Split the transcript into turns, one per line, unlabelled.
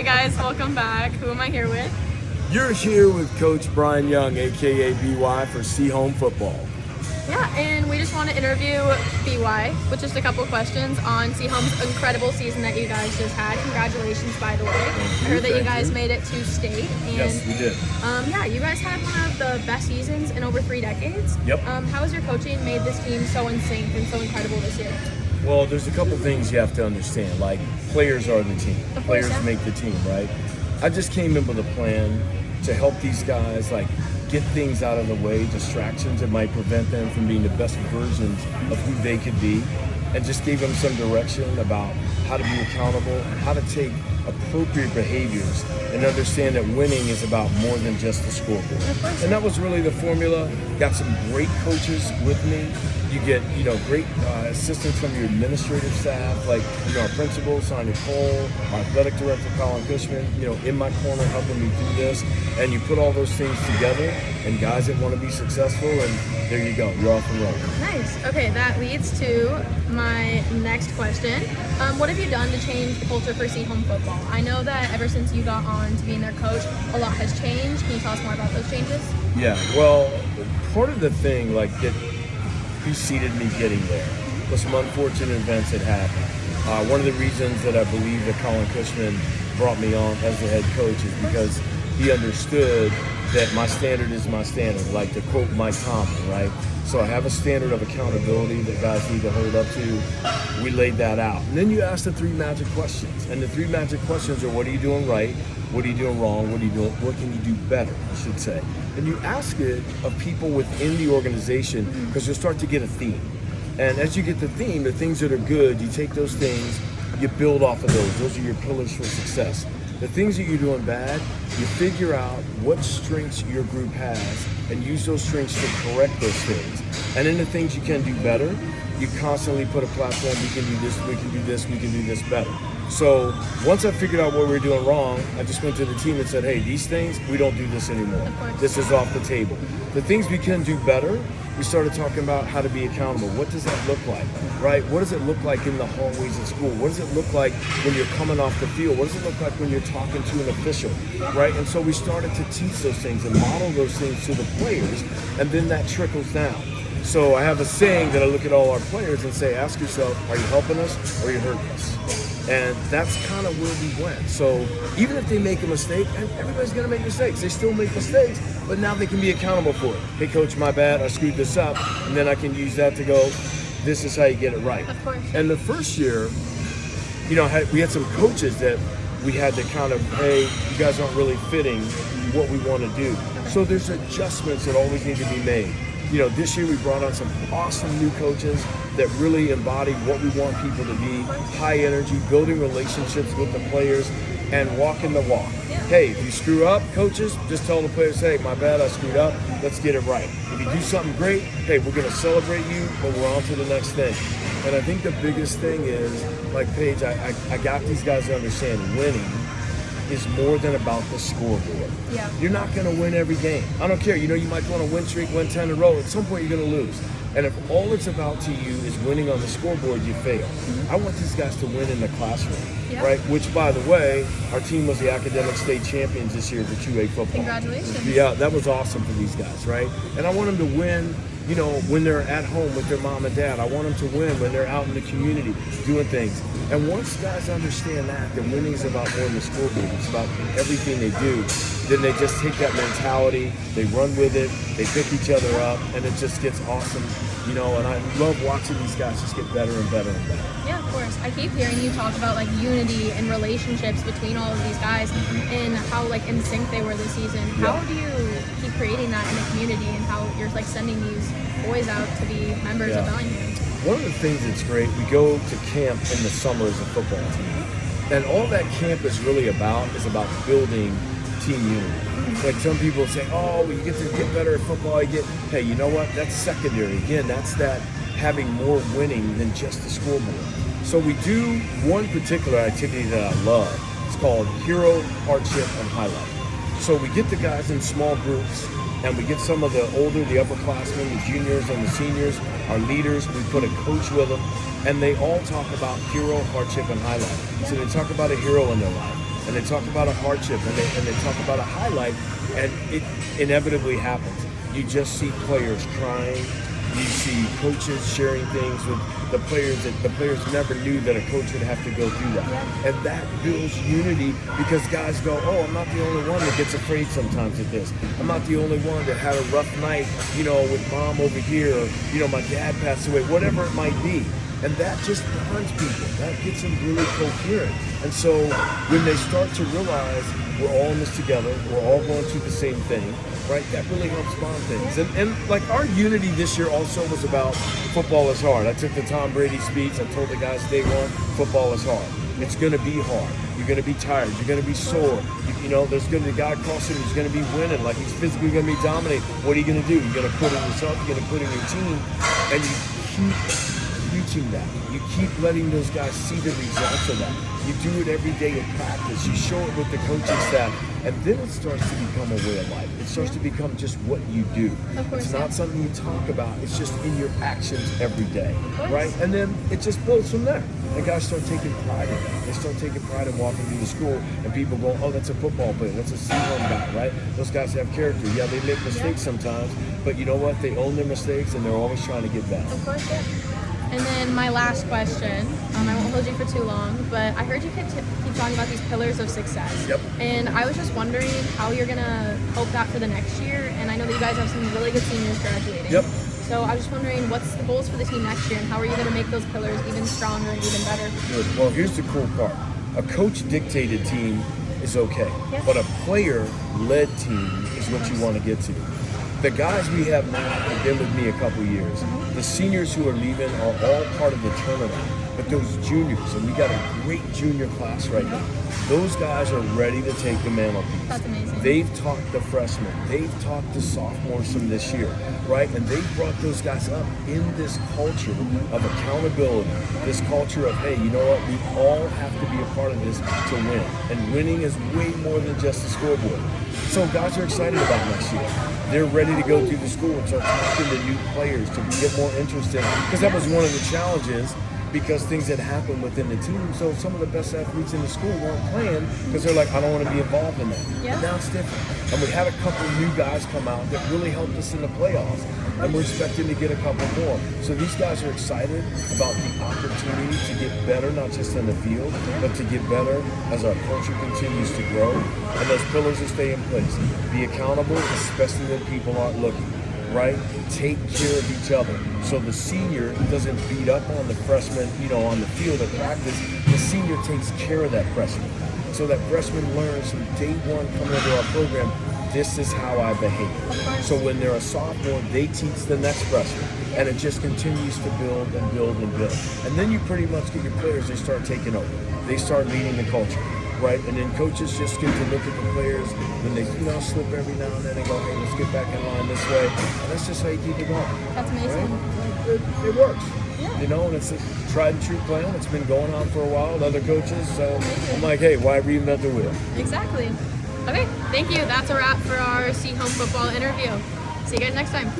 Hey guys, welcome back. Who am I here with?
You're here with Coach Brian Young, aka BY, for Sehome Football.
Yeah, and we just want to interview BY with just a couple questions on Sehome's incredible season that you guys just had. Congratulations, by the way. I heard that you guys made it to state. And,
yes, we did.
Yeah, you guys had one of the best seasons in over 3 decades.
Yep.
How has your coaching made this team so in sync and so incredible this year?
Well, there's a couple things you have to understand. Like, players are the team.
Of course,
Players
yeah.
make the team, right? I just came in with a plan to help these guys, get things out of the way, distractions that might prevent them from being the best versions of who they could be, and just gave them some direction about how to be accountable and how to take appropriate behaviors and understand that winning is about more than just the scoreboard. And that was really the formula. Got some great coaches with me. You get, great assistance from your administrative staff, our principal, Sonia Cole, our athletic director, Colin Cushman, in my corner helping me through this. And you put all those things together, and guys that want to be successful, and there you go, you're off and rolling.
Nice. Okay, that leads to my next question. What have you done to change the culture for Sehome football? I know that ever since you got on to being their coach, a lot has changed. Can you tell us more about those changes?
Yeah, well, part of the thing, that preceded me getting there was some unfortunate events that happened. One of the reasons that I believe that Colin Cushman brought me on as the head coach is because he understood that my standard is my standard, like to quote Mike Tomlin, right? So I have a standard of accountability that guys need to hold up to. We laid that out. And then you ask the 3 magic questions. And the 3 magic questions are, what are you doing right? What are you doing wrong? What can you do better, I should say? And you ask it of people within the organization because you'll start to get a theme. And as you get the theme, the things that are good, you take those things, you build off of those. Those are your pillars for success. The things that you're doing bad, you figure out what strengths your group has and use those strengths to correct those things. And then the things you can do better, you constantly put a platform, we can do this, we can do this, we can do this better. So once I figured out what we were doing wrong, I just went to the team and said, hey, these things, we don't do this anymore. This is off the table. The things we can do better, we started talking about how to be accountable. What does that look like, right? What does it look like in the hallways of school? What does it look like when you're coming off the field? What does it look like when you're talking to an official, right? And so we started to teach those things and model those things to the players, and then that trickles down. So I have a saying that I look at all our players and say, ask yourself, are you helping us or are you hurting us? And that's kind of where we went. So even if they make a mistake, and everybody's going to make mistakes. They still make mistakes, but now they can be accountable for it. Hey, coach, my bad. I screwed this up. And then I can use that to go, this is how you get it right.
Of course.
And the first year, we had some coaches that we had to kind of, hey, you guys aren't really fitting what we want to do. So there's adjustments that always need to be made. This year we brought on some awesome new coaches that really embody what we want people to be, high energy, building relationships with the players, and walking the walk. Hey, if you screw up, coaches, just tell the players, hey, my bad, I screwed up, let's get it right. If you do something great, hey, we're going to celebrate you, but we're on to the next thing. And I think the biggest thing is, Paige, I got these guys to understand winning is more than about the scoreboard.
Yeah.
You're not going to win every game. I don't care. You might go on a win streak, win 10 in a row. At some point, you're going to lose. And if all it's about to you is winning on the scoreboard, you fail. I want these guys to win in the classroom, right? Which, by the way, our team was the academic state champions this year for 2A football.
Congratulations.
Yeah, that was awesome for these guys, right? And I want them to win, when they're at home with their mom and dad. I want them to win when they're out in the community doing things. And once guys understand that winning is about more than the scoreboard, it's about everything they do, then they just take that mentality, they run with it, they pick each other up, and it just gets awesome, and I love watching these guys just get better and better and better.
Yeah, of course. I keep hearing you talk about unity and relationships between all of these guys and how in sync they were this season.
Yeah.
How do you keep creating that in the community and how you're sending these boys out to be members of Bellingham?
One of the things that's great, we go to camp in the summer as a football team. And all that camp is really about building team unity. Some people say, oh, you get to get better at football. Hey, you know what? That's secondary. Again, that's that having more winning than just the scoreboard. So we do one particular activity that I love. It's called Hero, Hardship, and Highlight. So we get the guys in small groups, and we get some of the older, the upperclassmen, the juniors and the seniors, our leaders. We put a coach with them, and they all talk about hero, hardship, and highlight. So they talk about a hero in their life. and they talk about a hardship, and they talk about a highlight, and it inevitably happens. You just see players crying. You see coaches sharing things with the players that the players never knew that a coach would have to go through that. And that builds unity because guys go, oh, I'm not the only one that gets afraid sometimes at this. I'm not the only one that had a rough night, with mom over here, or, my dad passed away, whatever it might be. And that just bonds people. That gets them really coherent. And so when they start to realize we're all in this together, we're all going through the same thing, right? That really helps bond things. And like our unity this year also was about football is hard. I took the Tom Brady speech. I told the guys day one, football is hard. It's going to be hard. You're going to be tired. You're going to be sore. There's going to be a guy crossing who's going to be winning. Like he's physically going to be dominating. What are you going to do? You're going to put in yourself. You're going to put in your team. And you keep preaching that. You keep letting those guys see the results of that. You do it every day in practice. You show it with the coaching staff. And then it starts to become a way of life. It starts to become just what you do. It's not something you talk about. It's just in your actions every day, right? And then it just builds from there. And guys start taking pride in that. They start taking pride in walking through the school, and people go, oh, that's a football player. That's a Sehome guy, right? Those guys have character. Yeah, they make mistakes sometimes, but you know what? They own their mistakes, and they're always trying to get better.
Of course, yeah. And then my last question, I won't hold you for too long, but I heard you keep talking about these pillars of success.
Yep.
And I was just wondering how you're going to hope that for the next year. And I know that you guys have some really good seniors graduating.
Yep.
So I was just wondering, what's the goals for the team next year, and how are you going to make those pillars even stronger and even better?
Good. Well, here's the cool part. A coach-dictated team is okay, but a player-led team is what you want to get to. The guys we have now have been with me a couple years. The seniors who are leaving are all part of the turnaround. But those juniors, and we got a great junior class right now, those guys are ready to take the mantelpiece.
That's amazing.
They've taught the freshmen. They've taught the sophomores from this year, right? And they've brought those guys up in this culture of accountability, this culture of, hey, you know what? We all have to be a part of this to win. And winning is way more than just the scoreboard. So guys are excited about next year. They're ready to go through the school and start talking to new players to get more interested. Because that was one of the challenges, because things had happened within the team. So some of the best athletes in the school weren't playing because they're like, I don't want to be involved in that. But now it's different. And we had a couple of new guys come out that really helped us in the playoffs. And we're expecting to get a couple more. So these guys are excited about the opportunity to get better, not just in the field, but to get better as our culture continues to grow. And those pillars will stay in place. Be accountable, especially when people aren't looking. Right? Take care of each other. So the senior doesn't beat up on the freshman, on the field at practice. The senior takes care of that freshman. So that freshman learns from day one coming into our program, this is how I behave. So when they're a sophomore, they teach the next freshman. And it just continues to build and build and build. And then you pretty much get your players, they start taking over. They start leading the culture. Right, and then coaches just get to look at the players when they, slip every now and then and go, hey, let's get back in line this way. And that's just how you keep it going.
That's amazing.
Right? It works. Yeah. And it's a tried and true plan. It's been going on for a while with other coaches. So I'm like, hey, why reinvent the wheel?
Exactly. Okay, thank you. That's a wrap for our Sehome football interview. See you guys next time.